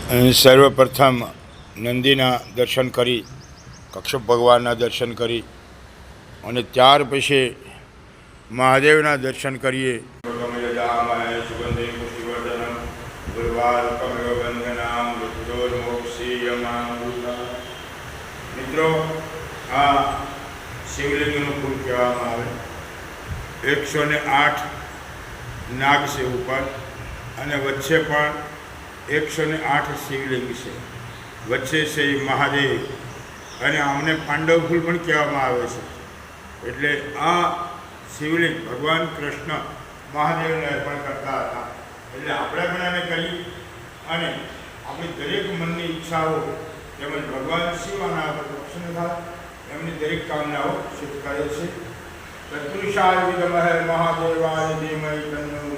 સર્વપ્રથમ નંદીના દર્શન કરી, કક્ષપ ભગવાનના દર્શન કરી અને ત્યાર પછી મહાદેવના દર્શન કરીએ. મિત્રો, આ શિવલિંગનું ફૂલ કહેવામાં આવે. 108 નાગ છે ઉપર અને વચ્ચે પણ 108 શિવલિંગ છે. વચ્ચે છે એ મહાદેવ અને આમને પાંડવ ફૂલ પણ કહેવામાં આવે છે. એટલે આ શિવલિંગ ભગવાન કૃષ્ણ મહાદેવને અર્પણ કરતા હતા. એટલે આપણે પણ એને કરી અને આપણી દરેક મનની ઈચ્છાઓ તેમજ ભગવાન શિવ આના પર પ્રસન્ન થાય, એમની દરેક કામનાઓ સિદ્ધ કરે છે. તત્પુરુષાય વિદ્મહે મહાદેવાય ધીમહિ તન્નો